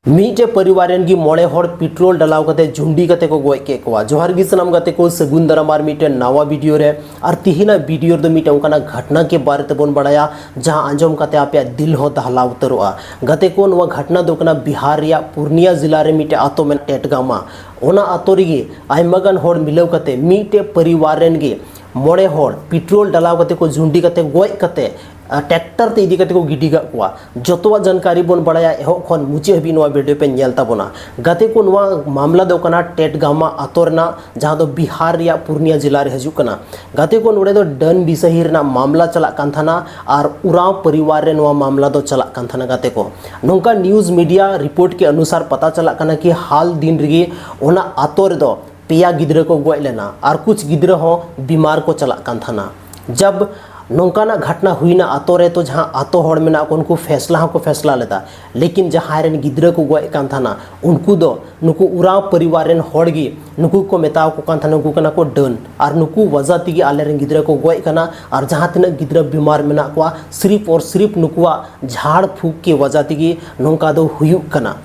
मीटे परिवार की मोड़े हर पेट्रोल डलाव कते झुंडी कते को गोय के कोआ जोहार गी सनम गते को सगुन दरामार मीटे नवा वीडियो रे और तिहिना वीडियो दो मीटे उनका घटना के बारे ते बोन बड़ाया जहां आंजम कते आपे दिल हो दहला उतरोआ गते को नवा घटना दो कना बिहार या पूर्णिया जिला रे मीटे आतो में टेटगामा ओना आतो रे आइमागन होड़ मिलव कते मीटे परिवार रेन गे मोड़े होड़ पेट्रोल डलाव कते को झुंडी कते गोय कते ट्रैक्टर ते इदी कते को गिडी गा कोआ जतवा जानकारी बोन बड़ाया एहो खन मुचे हबी नवा वीडियो पे नेलता बोना गते को नवा मामला दो कना टेटगामा आतोरना जहां दो बिहार या पूर्णिया जिला रे हजू कना गते को नोडे दो डन बिसहिर ना मामला चला कान थाना और उराव परिवार रे नवा मामला दो चला कान थाना गते को नोंका न्यूज़ मीडिया रिपोर्ट के अनुसार पता चला कना कि हाल दिन रे ओना आतोर दो पेया गिद्रा को गोय लेना और कुछ गिद्रा हो बीमार को चला कान थाना जब नौकाना घटना हुई ना आतो रे तो जहाँ आतो हड़ में ना उनको फैसला लेता लेकिन जहाँ रेन गिद्रा को गोय कान थाना उनको दो नुकु उराव परिवार रेन हड़ गी नुकु को मेताव को कान थाना नुकु कना को डन और नुकु वजह तिगी आले रेन गिद्रा को गोय कना और जहाँ तिना गिद्रा बीमार में ना को सिर्फ और सिर्फ नुकुआ झाड़ फूक के वजह तिगी नौका दो हुयुक कना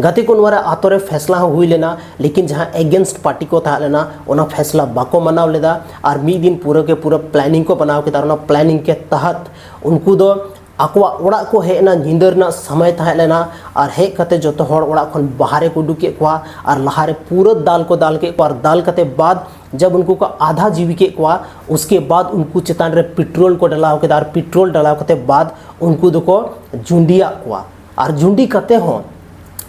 गति को नवारा आतोरे फैसला हुई लेना लेकिन जहाँ एगेंस्ट पार्टी को था लेना उना फैसला बाको मनाव लेदा और मी दिन पूरा के पूरा प्लानिंग को बनाव के उना प्लानिंग के तहत उनको दो आकवा ओड़ा को हेना निंदर ना समय था लेना और हे कते जतो हड़ ओड़ा खन बाहरे को डुके कोआ और लहारे पूरा दाल को दाल के और दाल कते बाद जब उनको का आधा जीवी के कोआ उसके बाद उनको चेतान रे पेट्रोल को डलाव के और पेट्रोल डलाव कते बाद उनको दो को झुंडिया कोआ और झुंडी कते हो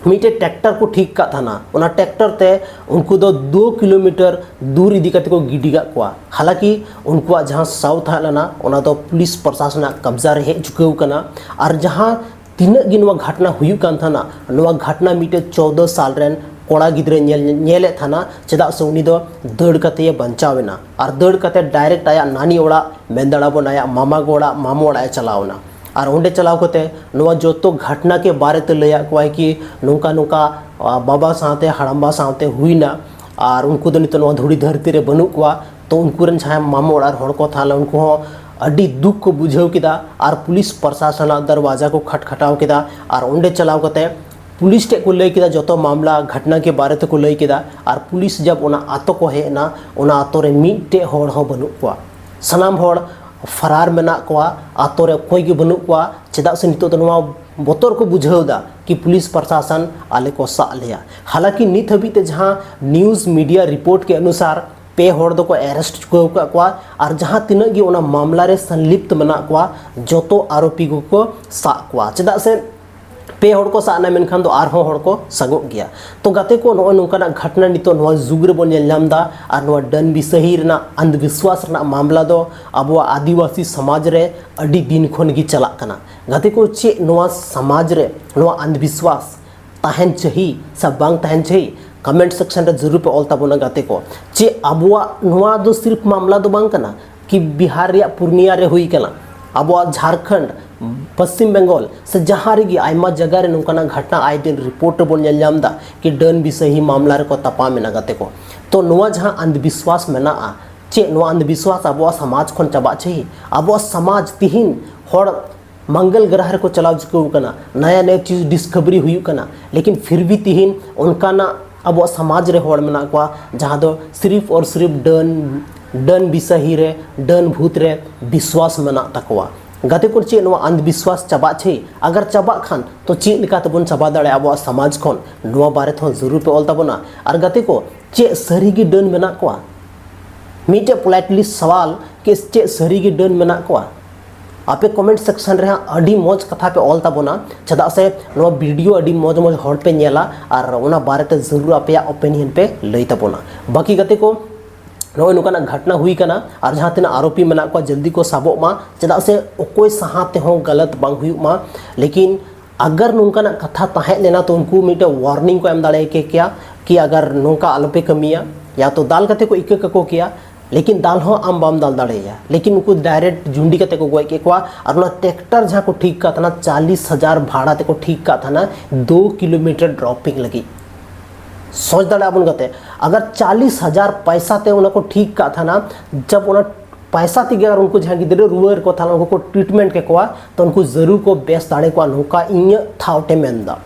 मीटे ट्रैक्टर को ठीक का था ना उना ट्रैक्टर ते उनको दो 2 किलोमीटर दूर इदी कते को गिडिगा कोआ हालांकि उनको जहाँ साउथ हालना उना दो पुलिस प्रशासन कब्जा रहे चुके कना और जहाँ तीन गी नवा घटना हुई कान था ना नवा घटना मीटे 14 साल रेन कोड़ा गिद्रे नेले था ना चेदा से उनी दो दड़ कते बंचावेना और दड़ कते डायरेक्ट आया नानी ओड़ा मेंदड़ा बन आया मामा गोड़ा मामो ओड़ा चलावना और ओंडे चलाव कते नवा जोतो घटना के बारे ते लया कोई कि नोंका नोंका बाबा साथे हड़म्बा साथे हुईना और उनको दो नित नवा धुड़ी धरती रे बनु कोआ तो उनको रन छाया मामा ओड़ा हड़ को थाला उनको अड्डी दुख को बुझाव किदा और पुलिस प्रशासन दरवाजा को खटखटाव किदा और ओंडे चलाव कते पुलिस टे को लय किदा जोतो मामला घटना के बारे ते को लय किदा और पुलिस जब ओना आतो को हेना ओना आतो रे मीटे हड़ हो बनु कोआ सनाम हड़ फरार मेना कोआ आतो रे कोई के बनु कोआ चेदा से नितो नवा बोतर को बुझावदा कि पुलिस प्रशासन आले को सा लिया हालांकि नित हबीते जहां न्यूज़ मीडिया रिपोर्ट के अनुसार पे हड़ दो को अरेस्ट चुका कोआ और जहां तिना गी ओना मामला रे संलिप्त मेना कोआ जोतो आरोपी को सा कोआ चेदा से पे हड़ को साना मेनखान दो आर हड़ को सगो गया तो गाते को नो नोंकाना घटना नितो नो जुग रे बोन नेलनामदा और नो डन बिसही रना अंधविश्वास रना मामला दो अब आदिवासी समाज रे अडी दिन खन गी चला कना गाते को चे नो समाज रे नो अंधविश्वास ताहन चाही सब बांग ताहन चाही कमेंट सेक्शन रे जरूर पे ऑलता बोना गाते को चे अब नो दो सिर्फ मामला दो बांग कना कि बिहार या पूर्णिया रे हुई कना अब झारखंड पश्चिम बंगाल से जहाँ रे आयमा जगह रे नोंकाना घटना आए दिन रिपोर्ट बोन नेलनामदा कि डन बिसही मामला रे को तपा मेना गाते को तो नोआ जहाँ अंधविश्वास मेना चे नोआ अंधविश्वास अब समाज खन चबा चाहिए अब समाज तिहिन हड़ मंगल ग्रह को चलाव चुके कना नया नया चीज़ डिस्कवरी हुई कना लेकिन फिर भी तिहिन उनकाना अब समाज रे हड़ मेना को जहाँ दो सिर्फ और सिर्फ डन बिसही रे डन भूत रे विश्वास मेना तकवा गाते को चे नवा अंधविश्वास चबा छे अगर चबा खान तो चे लिका तबन चबा दाड़े अब समाज खन नवा बारे थो जरूर पे ऑल तबना और गाते को चे सरी गी डन मेना कोआ मीटे पोलाइटली सवाल के चे सरी गी डन मेना कोआ आपे कमेंट सेक्शन रे अडी मौज कथा पे ऑल तबना चदा से नवा वीडियो अडी मौज मौज हड़ पे नेला और ओना बारे ते जरूर आपे ओपिनियन पे लई तबना बाकी गाते को नो नुकाना घटना हुई कना और जहाँ तीन आरोपी मेना को जल्दी को साबो मा चदा से ओकोय सहाते हो गलत बांग हुई मा लेकिन अगर नुकाना कथा ताहे लेना तो उनको मीटे वार्निंग को एम दाड़े के क्या कि अगर नोंका आलोपे कमिया या तो दाल कते को इके को किया लेकिन दाल हो आम बाम दाल दाड़े लेकिन उनको डायरेक्ट झुंडी कते को गोय के कोआ और ना ट्रैक्टर जहाँ को ठीक का था ना 40,000 भाड़ा ते को ठीक का था ना 2 किलोमीटर ड्रॉपिंग लगी सोच दाड़ा अपन गते अगर 40,000 पैसा ते उनको ठीक का था ना जब उन्हें पैसा तीगे अगर उनको जहाँ गिद्रे रुआर को था उनको ट्रीटमेंट के कोआ तो उनको जरूर को बेस दाड़े को नौका इन थावटे मेंदा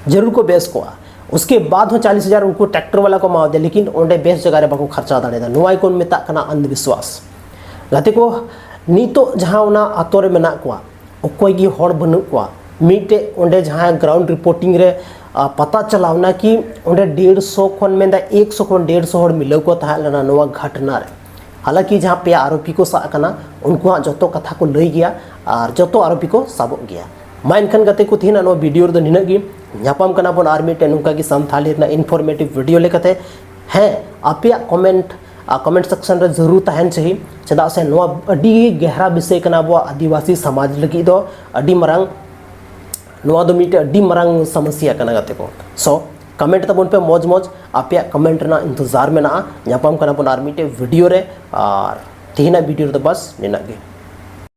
जरूर को बेस को उसके बाद 40,000 उनको ट्रैक्टर वाला को माव दे लेकिन ओंडे बेस जगह रे बाको खर्चा दाड़ेदा नोवाई कोन मेता कना अंधविश्वास गाते को नीतो जहां ओना आतो रे मेना को ओकोय गी हड़ बनु को मीटे ओंडे जहां ग्राउंड रिपोर्टिंग रे पता चलावना कि ओंडे 150 खन मेंदा 100 खन 150 हड़ मिलाव को ताहलना नोवा घटना रे हालांकि जहां पे आरोपी को सा कना उनको जतो कथा को लई गया और जतो आरोपी को साबो गया मा इनखान गाते को थीना नो वीडियो रे निना गी ᱧᱟᱯᱟᱢ ᱠᱟᱱᱟ ᱵᱚᱱ ᱟᱨ ᱢᱤᱫᱴᱮᱱ ᱱᱚᱝᱠᱟ ᱜᱮ ᱥᱟᱱᱛᱟᱲᱤ ᱨᱮᱱᱟᱜ ᱤᱱᱯᱷᱚᱨᱢᱮᱴᱤᱵ ᱵᱷᱤᱰᱤᱭᱳ ᱞᱮᱠᱟᱛᱮ ᱦᱮᱸ ᱟᱯᱮᱭᱟᱜ कमेंट सेक्शन रे जरूर तहन चाहिए चेदा से नोआ अडी गहरा विषय कना बो आदिवासी समाज लगी दो अडी मरांग नोआ दो मिटे अडी मरांग समस्या कना गाते को सो कमेंट तबन पे मौज मौज आपया कमेंट ना इंतजार में ना ᱧᱟᱯᱟᱢ कना बन आर मिटे वीडियो रे और तेहना वीडियो रे तो बस निना गे।